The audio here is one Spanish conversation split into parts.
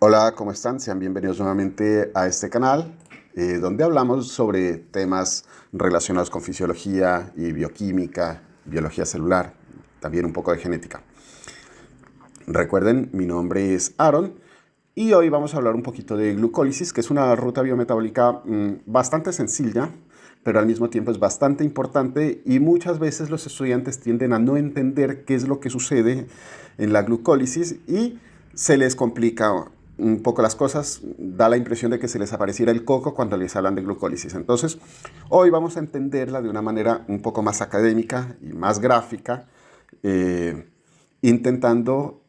Hola, ¿cómo están? Sean bienvenidos nuevamente a este canal, donde hablamos sobre temas relacionados con fisiología y bioquímica, biología celular, también un poco de genética. Recuerden, mi nombre es Aaron y hoy vamos a hablar un poquito de glucólisis, que es una ruta biometabólica bastante sencilla, pero al mismo tiempo es bastante importante y muchas veces los estudiantes tienden a no entender qué es lo que sucede en la glucólisis y se les complica un poco las cosas, da la impresión de que se les apareciera el coco cuando les hablan de glucólisis. Entonces, hoy vamos a entenderla de una manera un poco más académica y más gráfica, eh, intentando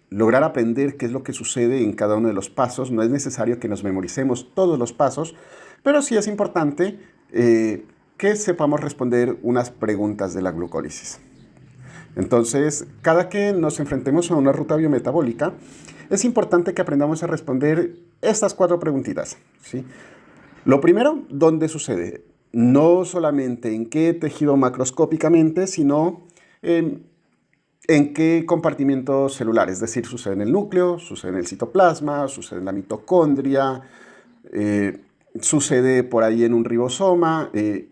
lograr aprender qué es lo que sucede en cada uno de los pasos. No es necesario que nos memoricemos todos los pasos, pero sí es importante que sepamos responder unas preguntas de la glucólisis. Entonces, cada que nos enfrentemos a una ruta biometabólica, es importante que aprendamos a responder estas 4 preguntitas, ¿sí? Lo primero, ¿dónde sucede? No solamente en qué tejido macroscópicamente, sino en qué compartimiento celular. Es decir, sucede en el núcleo, sucede en el citoplasma, sucede en la mitocondria, eh, sucede por ahí en un ribosoma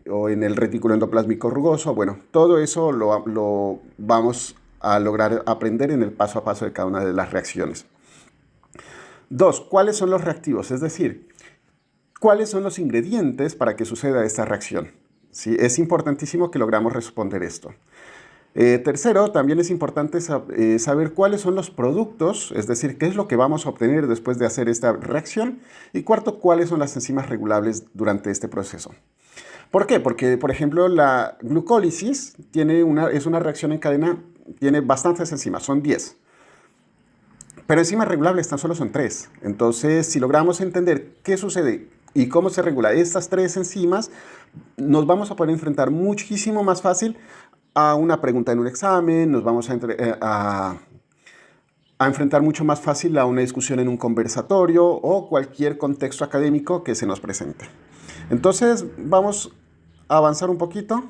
o en el retículo endoplásmico rugoso. Bueno, todo eso lo vamos a lograr aprender en el paso a paso de cada una de las reacciones. 2. ¿Cuáles son los reactivos? Es decir, ¿cuáles son los ingredientes para que suceda esta reacción? ¿Sí? Es importantísimo que logramos responder esto. Tercero, también es importante saber cuáles son los productos, es decir, qué es lo que vamos a obtener después de hacer esta reacción. Y cuarto, cuáles son las enzimas regulables durante este proceso. ¿Por qué? Porque, por ejemplo, la glucólisis es una reacción en cadena, tiene bastantes enzimas, son 10. Pero enzimas regulables tan solo son 3. Entonces, si logramos entender qué sucede y cómo se regula estas 3 enzimas, nos vamos a poder enfrentar muchísimo más fácil a una pregunta en un examen, nos vamos a enfrentar mucho más fácil a una discusión en un conversatorio o cualquier contexto académico que se nos presente. Entonces, vamos a avanzar un poquito.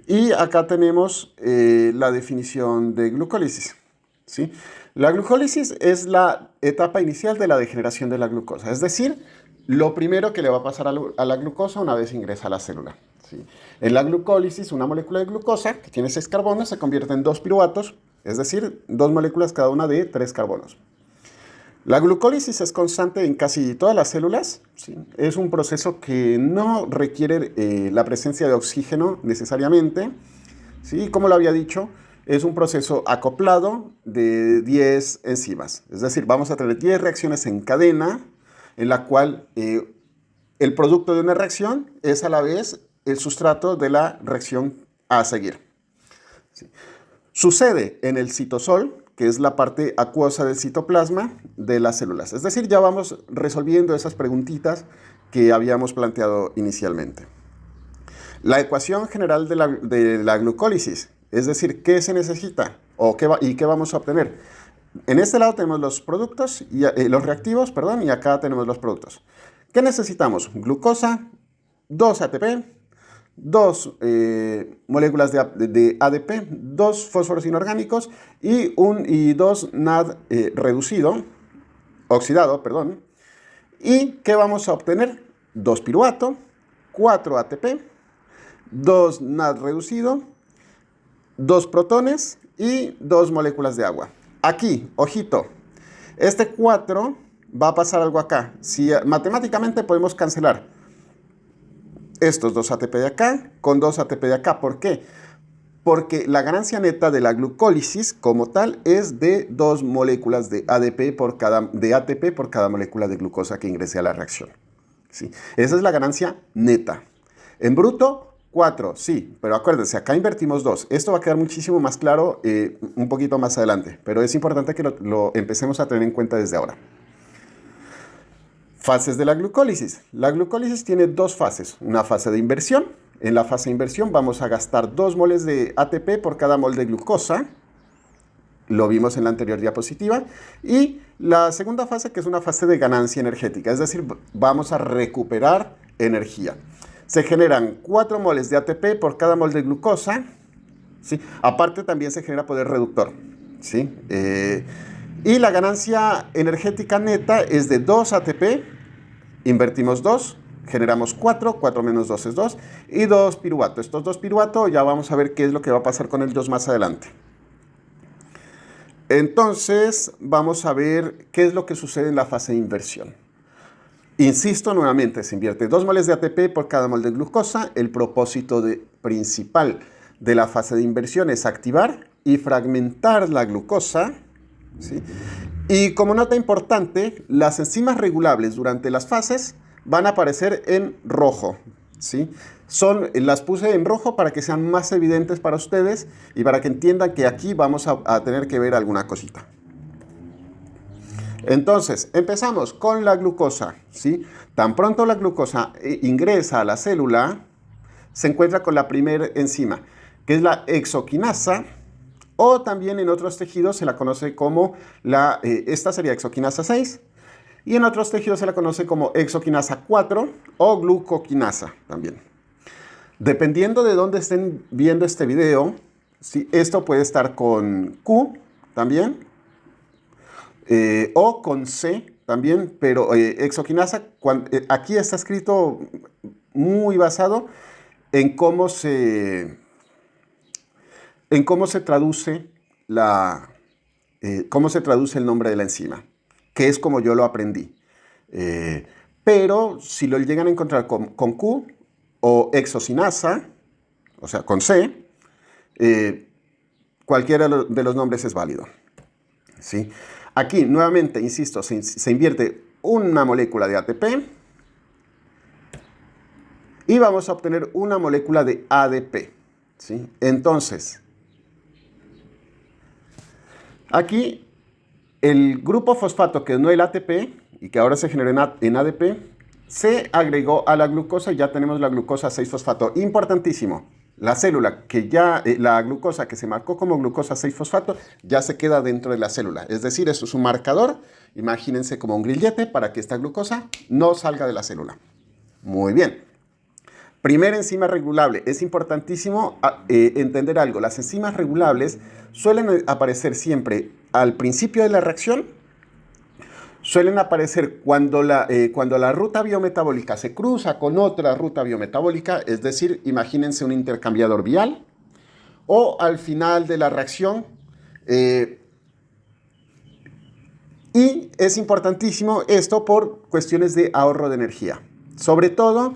Y acá tenemos la definición de glucólisis, ¿sí? La glucólisis es la etapa inicial de la degeneración de la glucosa, es decir, lo primero que le va a pasar a la glucosa una vez ingresa a la célula, ¿sí? En la glucólisis, una molécula de glucosa que tiene 6 carbonos se convierte en 2 piruvatos, es decir, 2 moléculas cada una de 3 carbonos. La glucólisis es constante en casi todas las células, ¿sí? Es un proceso que no requiere la presencia de oxígeno necesariamente, ¿sí? Como lo había dicho, es un proceso acoplado de 10 enzimas. Es decir, vamos a tener 10 reacciones en cadena en la cual el producto de una reacción es a la vez el sustrato de la reacción a seguir, ¿sí? Sucede en el citosol, que es la parte acuosa del citoplasma de las células. Es decir, ya vamos resolviendo esas preguntitas que habíamos planteado inicialmente. La ecuación general de la glucólisis, es decir, ¿qué se necesita y qué vamos a obtener? En este lado tenemos los productos, los reactivos, perdón, y acá tenemos los productos. ¿Qué necesitamos? Glucosa, 2 ATP, 2 moléculas de ADP, 2 fósforos inorgánicos y 2 NAD oxidado, perdón. ¿Y qué vamos a obtener? 2 piruvato, 4 ATP, 2 NAD reducido, 2 protones y 2 moléculas de agua. Aquí, ojito, este 4 va a pasar algo acá. Si matemáticamente podemos cancelar estos 2 ATP de acá con 2 ATP de acá. ¿Por qué? Porque la ganancia neta de la glucólisis como tal es de 2 moléculas de ATP por cada molécula de glucosa que ingrese a la reacción, ¿sí? Esa es la ganancia neta. En bruto, 4, sí, pero acuérdense, acá invertimos 2. Esto va a quedar muchísimo más claro un poquito más adelante, pero es importante que lo empecemos a tener en cuenta desde ahora. Fases de la glucólisis. La glucólisis tiene 2 fases. Una fase de inversión. En la fase de inversión vamos a gastar 2 moles de ATP por cada mol de glucosa. Lo vimos en la anterior diapositiva. Y la segunda fase, que es una fase de ganancia energética. Es decir, vamos a recuperar energía. Se generan 4 moles de ATP por cada mol de glucosa, ¿sí? Aparte también se genera poder reductor, ¿sí? Y la ganancia energética neta es de 2 ATP, invertimos 2, generamos 4, 4 menos 2 es 2, y 2 piruvato. Estos 2 piruvato ya vamos a ver qué es lo que va a pasar con ellos más adelante. Entonces, vamos a ver qué es lo que sucede en la fase de inversión. Insisto nuevamente, se invierte 2 moles de ATP por cada mol de glucosa. El propósito principal de la fase de inversión es activar y fragmentar la glucosa, ¿sí? Y como nota importante, las enzimas regulables durante las fases van a aparecer en rojo, ¿sí? Las puse en rojo para que sean más evidentes para ustedes y para que entiendan que aquí vamos a tener que ver alguna cosita. Entonces, empezamos con la glucosa, ¿sí? Tan pronto la glucosa ingresa a la célula, se encuentra con la primera enzima, que es la hexoquinasa, o también en otros tejidos se la conoce como esta sería hexoquinasa 6, y en otros tejidos se la conoce como hexoquinasa 4 o glucoquinasa también. Dependiendo de dónde estén viendo este video, ¿sí? Esto puede estar con Q también, o con C también, pero hexoquinasa, aquí está escrito muy basado en cómo se traduce cómo se traduce el nombre de la enzima, que es como yo lo aprendí. Pero si lo llegan a encontrar con Q o hexocinasa, o sea, con C, cualquiera de los nombres es válido, ¿sí? Aquí, nuevamente, insisto, se invierte una molécula de ATP y vamos a obtener una molécula de ADP, ¿sí? Entonces, aquí el grupo fosfato, que no es el ATP y que ahora se genera en ADP, se agregó a la glucosa y ya tenemos la glucosa 6-fosfato. Importantísimo, la célula la glucosa que se marcó como glucosa 6-fosfato ya se queda dentro de la célula. Es decir, esto es un marcador, imagínense como un grillete para que esta glucosa no salga de la célula. Muy bien. Primera enzima regulable. Es importantísimo entender algo. Las enzimas regulables suelen aparecer siempre al principio de la reacción. Suelen aparecer cuando la ruta biometabólica se cruza con otra ruta biometabólica, es decir, imagínense un intercambiador vial, o al final de la reacción. Y es importantísimo esto por cuestiones de ahorro de energía. Sobre todo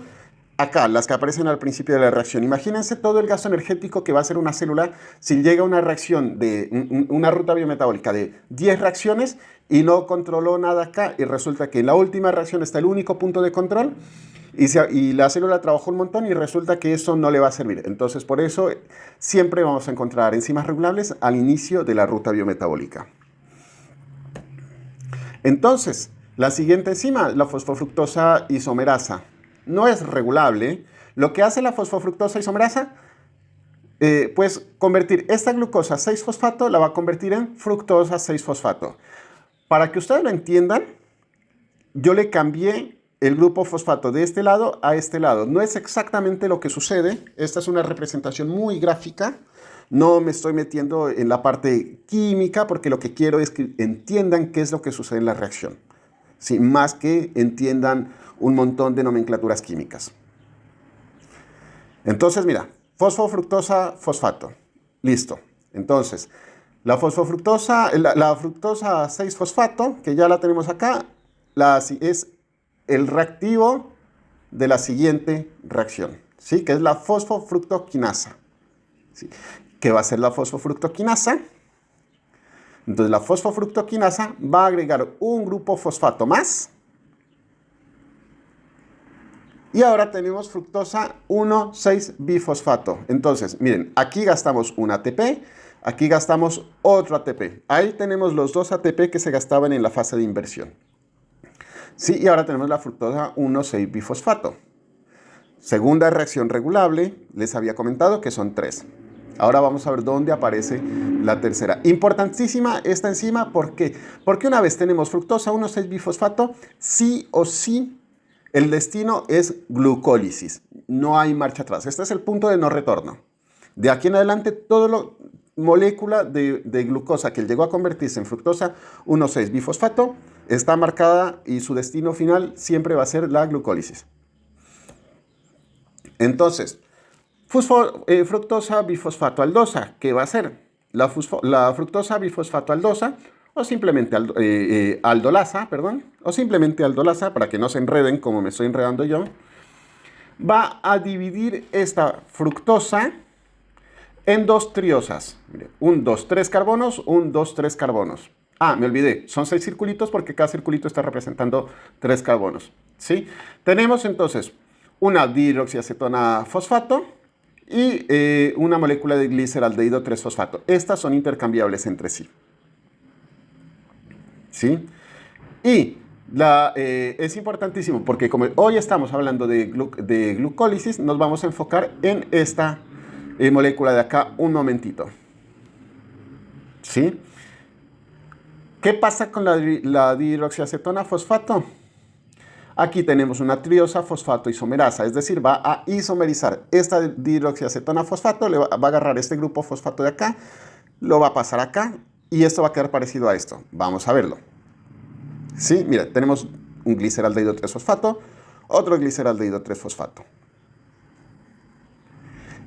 acá, las que aparecen al principio de la reacción. Imagínense todo el gasto energético que va a hacer una célula si llega una reacción de una ruta biometabólica de 10 reacciones y no controló nada acá y resulta que en la última reacción está el único punto de control y la célula trabajó un montón y resulta que eso no le va a servir. Entonces, por eso siempre vamos a encontrar enzimas regulables al inicio de la ruta biometabólica. Entonces, la siguiente enzima, la fosfofructosa isomerasa, no es regulable. Lo que hace la fosfofructosa isomerasa, pues convertir esta glucosa 6-fosfato, la va a convertir en fructosa 6-fosfato. Para que ustedes lo entiendan, yo le cambié el grupo fosfato de este lado a este lado. No es exactamente lo que sucede. Esta es una representación muy gráfica. No me estoy metiendo en la parte química porque lo que quiero es que entiendan qué es lo que sucede en la reacción. Sí, más que entiendan un montón de nomenclaturas químicas. Entonces, mira, fosfofructosa, fosfato. Listo. Entonces, la fructosa 6-fosfato, que ya la tenemos acá, es el reactivo de la siguiente reacción, ¿sí? Que es la fosfofructoquinasa, ¿sí? ¿Qué va a ser la fosfofructoquinasa? Entonces, la fosfofructoquinasa va a agregar un grupo fosfato más. Y ahora tenemos fructosa 1,6-bifosfato. Entonces, miren, aquí gastamos un ATP, aquí gastamos otro ATP. Ahí tenemos los dos ATP que se gastaban en la fase de inversión. Sí, y ahora tenemos la fructosa 1,6-bifosfato. Segunda reacción regulable, les había comentado que son 3. Ahora vamos a ver dónde aparece la tercera. Importantísima esta enzima, ¿por qué? Porque una vez tenemos fructosa 1,6-bifosfato, sí o sí, el destino es glucólisis. No hay marcha atrás. Este es el punto de no retorno. De aquí en adelante, todo molécula de glucosa que llegó a convertirse en fructosa 1,6-bifosfato está marcada y su destino final siempre va a ser la glucólisis. Entonces, fructosa bifosfato aldosa, ¿qué va a ser? La fructosa bifosfato aldosa o simplemente aldolasa, o simplemente aldolasa, para que no se enreden como me estoy enredando yo, va a dividir esta fructosa en dos triosas. Mire, 1, 2, 3 carbonos, 1, 2, 3 carbonos. Ah, me olvidé, son 6 circulitos porque cada circulito está representando 3 carbonos. ¿Sí? Tenemos entonces una dihidroxiacetona fosfato y una molécula de gliceraldehído 3-fosfato. Estas son intercambiables entre sí. ¿Sí? Y es importantísimo porque como hoy estamos hablando de glucólisis, nos vamos a enfocar en esta molécula de acá un momentito. ¿Sí? ¿Qué pasa con la dihidroxiacetona fosfato? Aquí tenemos una triosa fosfato isomerasa, es decir, va a isomerizar esta dihidroxiacetona fosfato, va a agarrar este grupo fosfato de acá, lo va a pasar acá y esto va a quedar parecido a esto. Vamos a verlo. Sí, mira, tenemos un gliceraldehído 3-fosfato, otro gliceraldehído 3-fosfato.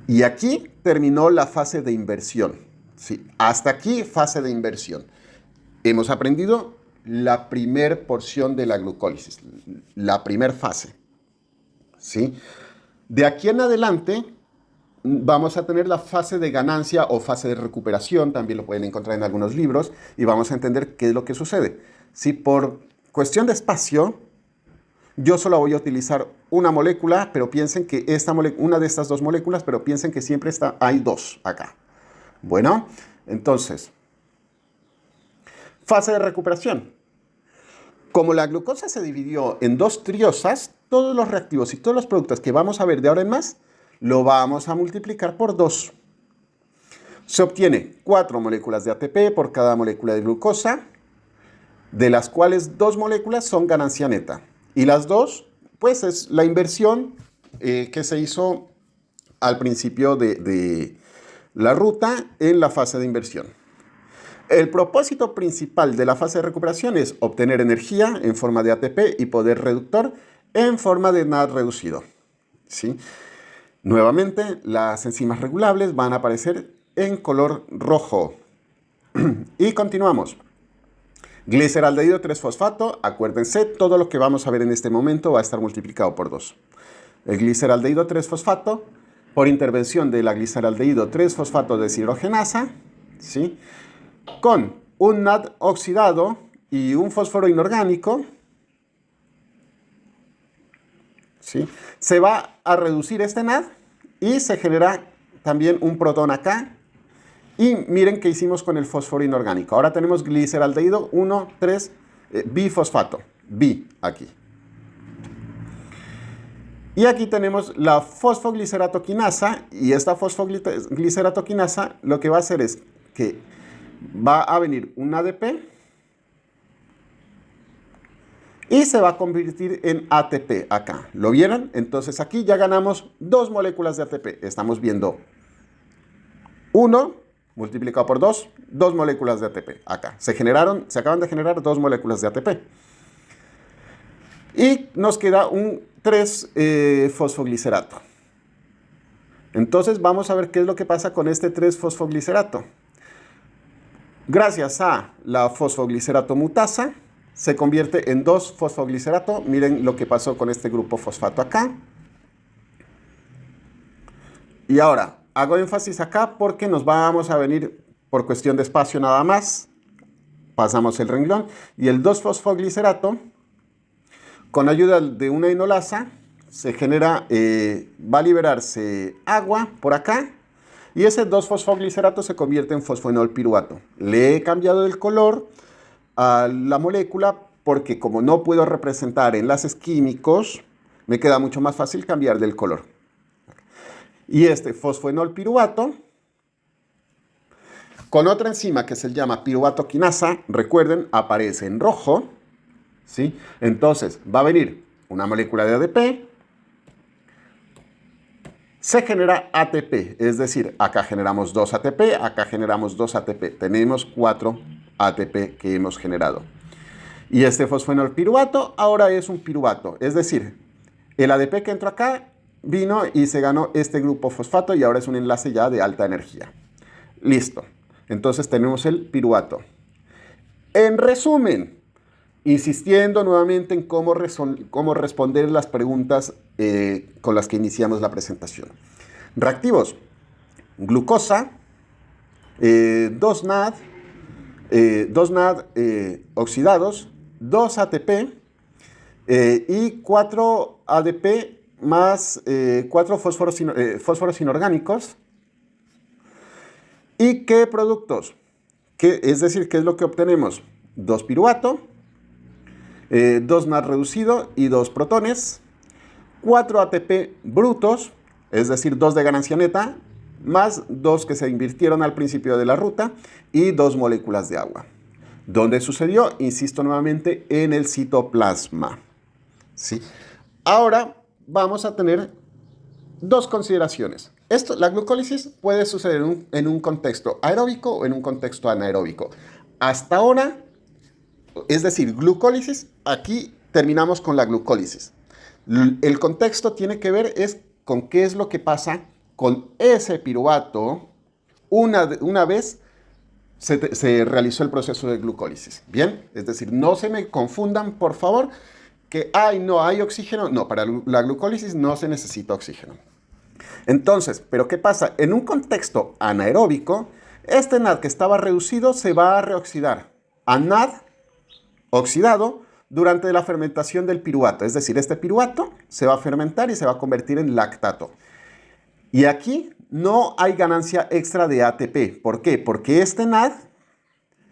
Y aquí terminó la fase de inversión. ¿Sí? Hasta aquí, fase de inversión. Hemos aprendido la primer porción de la glucólisis, la primer fase. ¿Sí? De aquí en adelante vamos a tener la fase de ganancia o fase de recuperación, también lo pueden encontrar en algunos libros, y vamos a entender qué es lo que sucede. Si por cuestión de espacio, yo solo voy a utilizar una molécula, pero piensen que una de estas dos moléculas, pero piensen que siempre hay dos acá. Bueno, entonces, fase de recuperación. Como la glucosa se dividió en dos triosas, todos los reactivos y todos los productos que vamos a ver de ahora en más, lo vamos a multiplicar por 2. Se obtiene 4 moléculas de ATP por cada molécula de glucosa, de las cuales 2 moléculas son ganancia neta. Y las 2, pues es la inversión que se hizo al principio de la ruta en la fase de inversión. El propósito principal de la fase de recuperación es obtener energía en forma de ATP y poder reductor en forma de NAD reducido. ¿Sí? Nuevamente, las enzimas regulables van a aparecer en color rojo. Y continuamos. Gliceraldehído 3-fosfato, acuérdense, todo lo que vamos a ver en este momento va a estar multiplicado por 2. El gliceraldehído 3-fosfato, por intervención de la gliceraldehído 3-fosfato deshidrogenasa, ¿sí? Con un NAD oxidado y un fósforo inorgánico, ¿sí? Se va a reducir este NAD y se genera también un protón acá. Y miren qué hicimos con el fósforo inorgánico. Ahora tenemos gliceraldehído 1,3-bifosfato. Bi aquí. Y aquí tenemos la fosfogliceratoquinasa. Y esta fosfogliceratoquinasa lo que va a hacer es que va a venir un ADP y se va a convertir en ATP acá. ¿Lo vieron? Entonces aquí ya ganamos 2 moléculas de ATP. Estamos viendo 1 multiplicado por 2, 2 moléculas de ATP acá. Se acaban de generar 2 moléculas de ATP. Y nos queda un 3-fosfoglicerato. Entonces vamos a ver qué es lo que pasa con este 3-fosfoglicerato. Gracias a la fosfoglicerato mutasa, se convierte en 2-fosfoglicerato. Miren lo que pasó con este grupo fosfato acá. Y ahora, hago énfasis acá porque nos vamos a venir por cuestión de espacio nada más. Pasamos el renglón. Y el 2-fosfoglicerato, con ayuda de una enolasa, se genera, va a liberarse agua por acá. Y ese 2-fosfoglicerato se convierte en fosfoenol piruvato. Le he cambiado el color a la molécula porque como no puedo representar enlaces químicos, me queda mucho más fácil cambiar del color. Y este fosfoenol piruvato, con otra enzima que se llama piruvatoquinasa, recuerden, aparece en rojo, ¿sí? Entonces va a venir una molécula de ADP, se genera ATP, es decir, acá generamos 2 ATP, acá generamos 2 ATP. Tenemos 4 ATP que hemos generado. Y este fosfenol piruvato ahora es un piruvato, es decir, el ADP que entró acá vino y se ganó este grupo fosfato y ahora es un enlace ya de alta energía. Listo. Entonces tenemos el piruvato. En resumen, insistiendo nuevamente en cómo responder las preguntas con las que iniciamos la presentación. Reactivos: glucosa, 2 NAD, 2 NAD oxidados, 2 ATP y 4 ADP más 4 fósforos inorgánicos. ¿Y qué productos? Es decir, ¿qué es lo que obtenemos? 2 piruvato, 2 NAD reducido y 2 protones, 4 ATP brutos, es decir, 2 de ganancia neta, más 2 que se invirtieron al principio de la ruta y 2 moléculas de agua. ¿Dónde sucedió? Insisto nuevamente, en el citoplasma. ¿Sí? Ahora vamos a tener 2 consideraciones. La glucólisis puede suceder en un contexto aeróbico o en un contexto anaeróbico. Hasta ahora, es decir, glucólisis, aquí terminamos con la glucólisis. El contexto tiene que ver con qué es lo que pasa con ese piruvato una vez se realizó el proceso de glucólisis. Bien, es decir, no se me confundan, por favor, que no hay oxígeno. No, para la glucólisis no se necesita oxígeno. Entonces, ¿pero qué pasa? En un contexto anaeróbico, este NAD que estaba reducido se va a reoxidar a NAD oxidado durante la fermentación del piruvato. Es decir, este piruvato se va a fermentar y se va a convertir en lactato. Y aquí no hay ganancia extra de ATP. ¿Por qué? Porque este NAD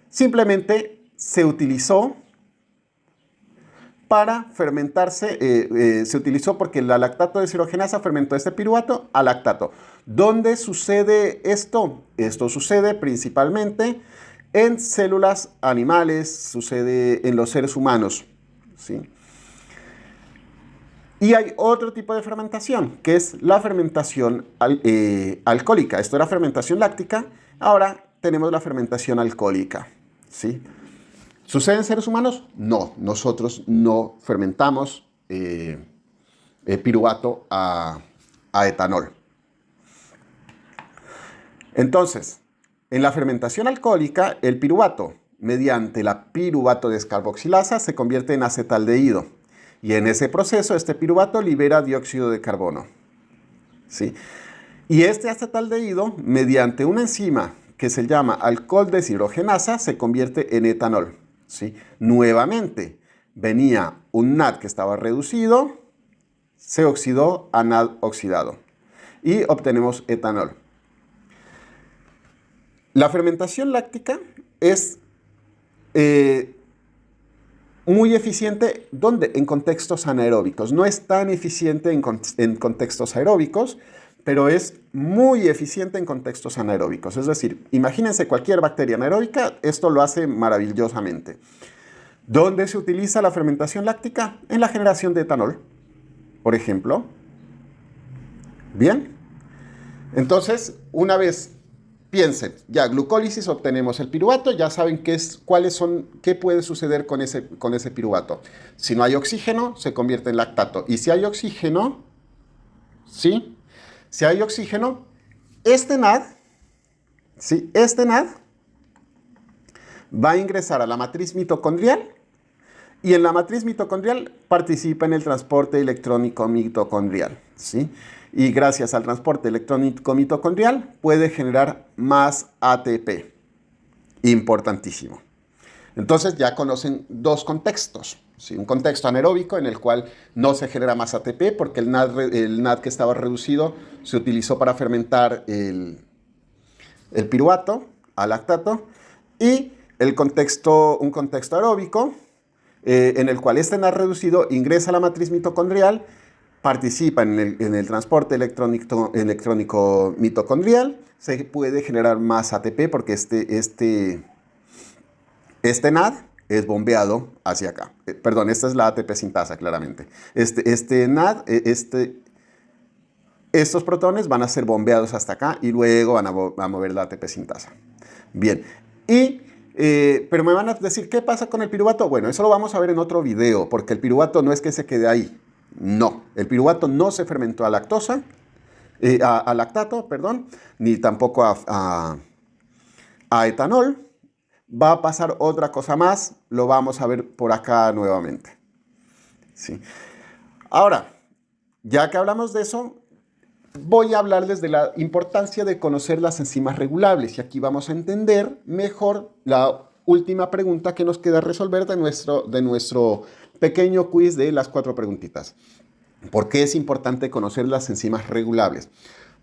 simplemente se utilizó para fermentarse, se utilizó porque la lactato deshidrogenasa fermentó este piruvato a lactato. ¿Dónde sucede esto? Esto sucede principalmente en células animales, sucede en los seres humanos, ¿sí? Y hay otro tipo de fermentación, que es la fermentación alcohólica. Esto era fermentación láctica, ahora tenemos la fermentación alcohólica, ¿sí? ¿Sucede en seres humanos? No, nosotros no fermentamos piruvato a etanol. Entonces, en la fermentación alcohólica, el piruvato, mediante la piruvato descarboxilasa, se convierte en acetaldehído. Y en ese proceso, este piruvato libera dióxido de carbono, ¿sí? Y este acetaldehído, mediante una enzima que se llama alcohol deshidrogenasa, se convierte en etanol, ¿sí? Nuevamente, venía un NAD que estaba reducido, se oxidó a NAD oxidado y obtenemos etanol. La fermentación láctica es muy eficiente, ¿dónde? En contextos anaeróbicos. No es tan eficiente en contextos aeróbicos, pero es muy eficiente en contextos anaeróbicos. Es decir, imagínense cualquier bacteria anaeróbica, esto lo hace maravillosamente. ¿Dónde se utiliza la fermentación láctica? En la generación de etanol, por ejemplo. Bien. Entonces, una vez piensen, ya glucólisis, obtenemos el piruvato, ya saben qué puede suceder con ese piruvato. Si no hay oxígeno, se convierte en lactato. Y si hay oxígeno, ¿sí? Si hay oxígeno, este NAD, ¿sí? Este NAD va a ingresar a la matriz mitocondrial y en la matriz mitocondrial participa en el transporte electrónico mitocondrial, ¿sí? Y gracias al transporte electrónico mitocondrial puede generar más ATP. Importantísimo. Entonces ya conocen 2 contextos, ¿sí? Un contexto anaeróbico en el cual no se genera más ATP porque el NAD que estaba reducido se utilizó para fermentar el piruvato a lactato. Y un contexto aeróbico en el cual este NAD reducido ingresa a la matriz mitocondrial, participa en el transporte electrónico mitocondrial, se puede generar más ATP porque este NAD es bombeado hacia acá. Perdón, esta es la ATP sintasa, claramente. Este NAD, Estos protones van a ser bombeados hasta acá y luego van a mover la ATP sintasa. Bien, pero me van a decir, ¿qué pasa con el piruvato? Bueno, eso lo vamos a ver en otro video, porque el piruvato no es que se quede ahí. No, el piruvato no se fermentó a lactosa, a lactato, perdón, ni tampoco a etanol. Va a pasar otra cosa más, lo vamos a ver por acá nuevamente. ¿Sí? Ahora, ya que hablamos de eso, voy a hablarles de la importancia de conocer las enzimas regulables y aquí vamos a entender mejor la última pregunta que nos queda resolver de nuestro pequeño quiz de las 4 preguntitas. ¿Por qué es importante conocer las enzimas regulables?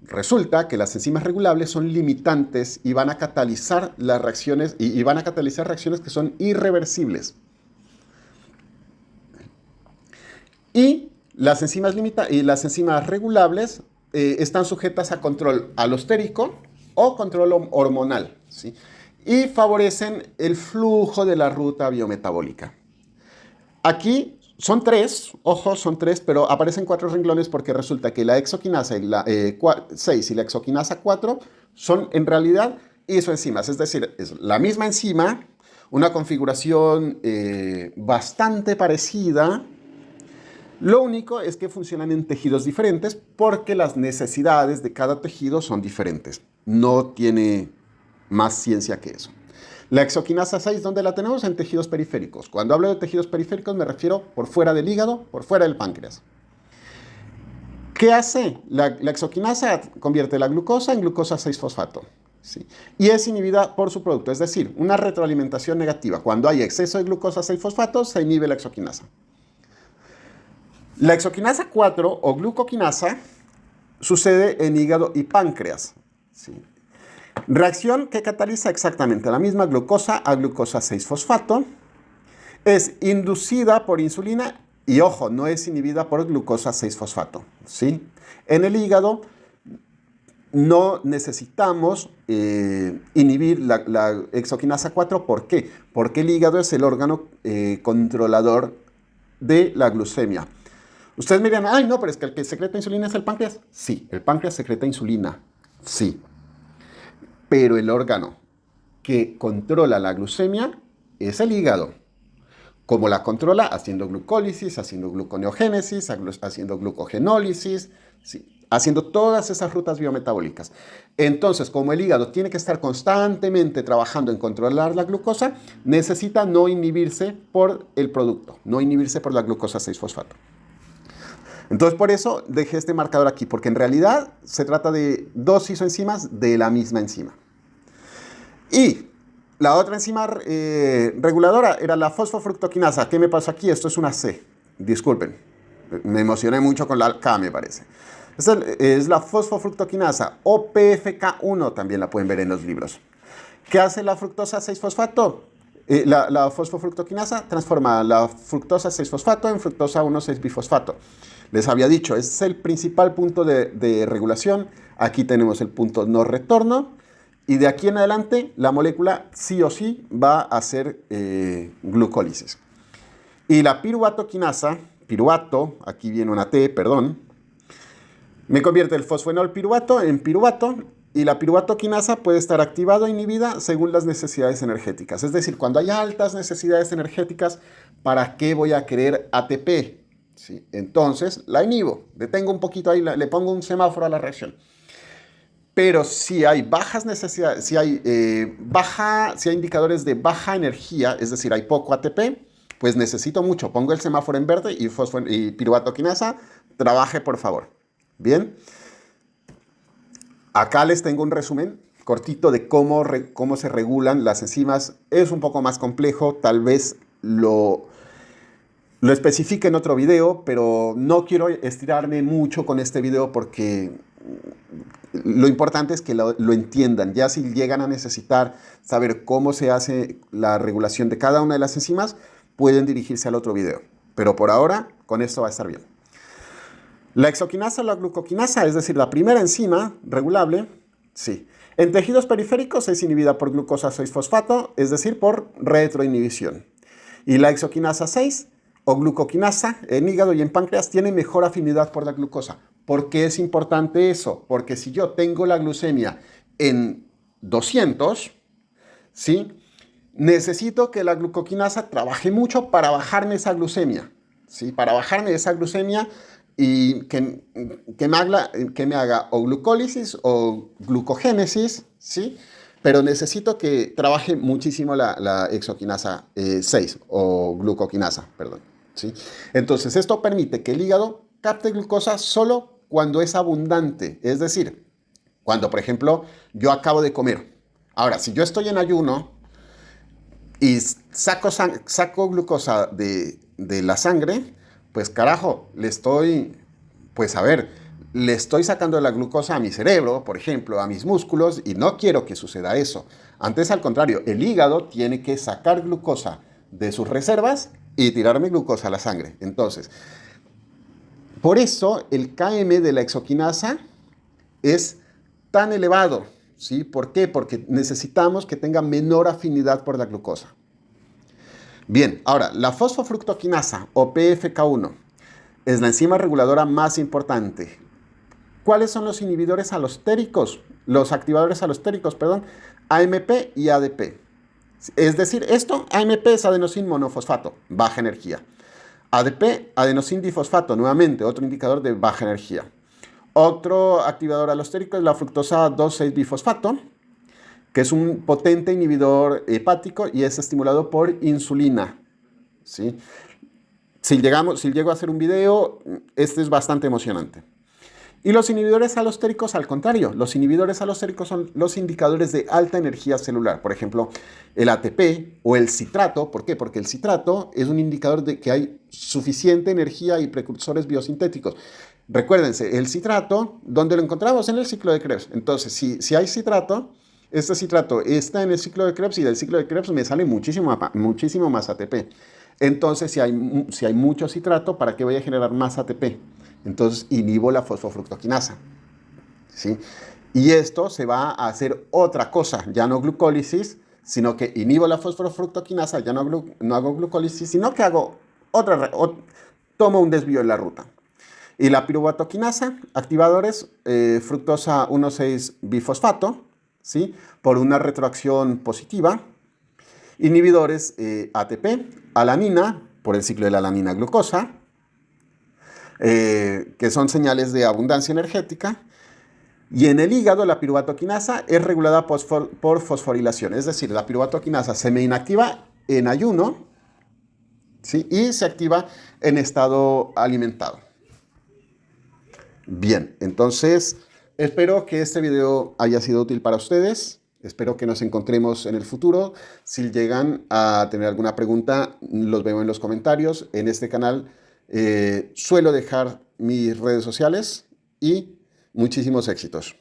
Resulta que las enzimas regulables son limitantes y van a catalizar las reacciones y van a catalizar reacciones que son irreversibles. Y las enzimas regulables están sujetas a control alostérico o control hormonal, ¿sí? Y favorecen el flujo de la ruta biometabólica. Aquí son 3, ojo, son 3, pero aparecen 4 renglones porque resulta que la exoquinasa 6 y la exoquinasa 4 son en realidad isoenzimas, es decir, es la misma enzima, una configuración bastante parecida. Lo único es que funcionan en tejidos diferentes porque las necesidades de cada tejido son diferentes. No tiene más ciencia que eso. La exoquinasa 6, ¿dónde la tenemos? En tejidos periféricos. Cuando hablo de tejidos periféricos me refiero por fuera del hígado, por fuera del páncreas. ¿Qué hace? La exoquinasa convierte la glucosa en glucosa 6-fosfato. ¿Sí? Y es inhibida por su producto, es decir, una retroalimentación negativa. Cuando hay exceso de glucosa 6-fosfato, se inhibe la exoquinasa. La exoquinasa 4 o glucoquinasa sucede en hígado y páncreas. ¿Sí? Reacción que cataliza exactamente la misma glucosa a glucosa 6-fosfato. Es inducida por insulina y, ojo, no es inhibida por glucosa 6-fosfato. ¿Sí? En el hígado no necesitamos inhibir la exoquinasa 4. ¿Por qué? Porque el hígado es el órgano controlador de la glucemia. Ustedes me dirán, ay, no, pero es que el que secreta insulina es el páncreas. Sí, el páncreas secreta insulina, sí. Pero el órgano que controla la glucemia es el hígado. ¿Cómo la controla? Haciendo glucólisis, haciendo gluconeogénesis, haciendo glucogenólisis, sí, haciendo todas esas rutas biometabólicas. Entonces, como el hígado tiene que estar constantemente trabajando en controlar la glucosa, necesita no inhibirse por el producto, no inhibirse por la glucosa 6-fosfato. Entonces, por eso dejé este marcador aquí, porque en realidad se trata de 2 isoenzimas de la misma enzima. Y la otra enzima reguladora era la fosfofructoquinasa. ¿Qué me pasó aquí? Esto es una C. Disculpen, me emocioné mucho con la K, me parece. Esta es la fosfofructoquinasa, o PFK1, también la pueden ver en los libros. ¿Qué hace la fructosa 6-fosfato? La fosfofructoquinasa transforma la fructosa 6-fosfato en fructosa 1,6-bifosfato. Les había dicho, es el principal punto de regulación. Aquí tenemos el punto no retorno. Y de aquí en adelante, la molécula sí o sí va a hacer glucólisis. Y la piruvatoquinasa, piruvato, aquí viene una T, perdón, me convierte el fosfenol piruvato en piruvato. Y la piruvatoquinasa puede estar activada o inhibida según las necesidades energéticas. Es decir, cuando hay altas necesidades energéticas, ¿para qué voy a querer ATP? ¿Sí? Entonces, la inhibo. Detengo un poquito ahí, le pongo un semáforo a la reacción. Pero si hay bajas necesidades, si hay indicadores de baja energía, es decir, hay poco ATP, pues necesito mucho. Pongo el semáforo en verde y piruvatoquinasa, trabaje por favor. Bien. Acá les tengo un resumen cortito de cómo se regulan las enzimas. Es un poco más complejo, tal vez lo especifique en otro video, pero no quiero estirarme mucho con este video porque lo importante es que lo entiendan. Ya si llegan a necesitar saber cómo se hace la regulación de cada una de las enzimas, pueden dirigirse al otro video. Pero por ahora, con esto va a estar bien. La exoquinasa o la glucoquinasa, es decir, la primera enzima regulable, sí. En tejidos periféricos es inhibida por glucosa 6-fosfato, es decir, por retroinhibición. Y la exoquinasa 6 o glucoquinasa en hígado y en páncreas tiene mejor afinidad por la glucosa. ¿Por qué es importante eso? Porque si yo tengo la glucemia en 200, ¿sí? Necesito que la glucoquinasa trabaje mucho para bajarme esa glucemia, ¿sí? Para bajarme esa glucemia y que me haga o glucólisis o glucogénesis, ¿sí? Pero necesito que trabaje muchísimo la exoquinasa 6 o glucoquinasa, perdón, ¿sí? Entonces, esto permite que el hígado capte glucosa solo cuando es abundante, es decir, cuando, por ejemplo, yo acabo de comer. Ahora, si yo estoy en ayuno y saco glucosa de la sangre, pues carajo, pues a ver, le estoy sacando la glucosa a mi cerebro, por ejemplo, a mis músculos, y no quiero que suceda eso. Antes, al contrario, el hígado tiene que sacar glucosa de sus reservas y tirarme glucosa a la sangre. Entonces, por eso el Km de la exoquinasa es tan elevado, ¿sí? ¿Por qué? Porque necesitamos que tenga menor afinidad por la glucosa. Bien, ahora, la fosfofructoquinasa o PFK1 es la enzima reguladora más importante. ¿Cuáles son los inhibidores alostéricos? Los activadores alostéricos, perdón, AMP y ADP. Es decir, AMP es adenosín monofosfato, baja energía. ADP, adenosín difosfato, nuevamente, otro indicador de baja energía. Otro activador alostérico es la fructosa 2,6-bifosfato, que es un potente inhibidor hepático y es estimulado por insulina, ¿sí? Si llego a hacer un video, este es bastante emocionante. Y los inhibidores alostéricos, al contrario, los inhibidores alostéricos son los indicadores de alta energía celular. Por ejemplo, el ATP o el citrato. ¿Por qué? Porque el citrato es un indicador de que hay suficiente energía y precursores biosintéticos. Recuérdense, el citrato, ¿dónde lo encontramos? En el ciclo de Krebs. Entonces, si hay citrato, este citrato está en el ciclo de Krebs y del ciclo de Krebs me sale muchísimo más ATP. Entonces, si hay mucho citrato, ¿para qué voy a generar más ATP? Entonces, inhibo la fosfofructoquinasa, ¿sí? Y esto se va a hacer otra cosa, ya no glucólisis, sino que inhibo la fosfofructoquinasa, ya no hago glucólisis, sino que tomo un desvío en la ruta. Y la piruvatoquinasa, activadores, fructosa 1,6-bifosfato, ¿sí? Por una retroacción positiva. Inhibidores ATP, alanina, por el ciclo de la alanina glucosa, que son señales de abundancia energética. Y en el hígado, la piruvatoquinasa es regulada por fosforilación. Es decir, la piruvatoquinasa se me inactiva en ayuno, ¿sí? Y se activa en estado alimentado. Bien, entonces espero que este video haya sido útil para ustedes. Espero que nos encontremos en el futuro. Si llegan a tener alguna pregunta, los veo en los comentarios. En este canal suelo dejar mis redes sociales y muchísimos éxitos.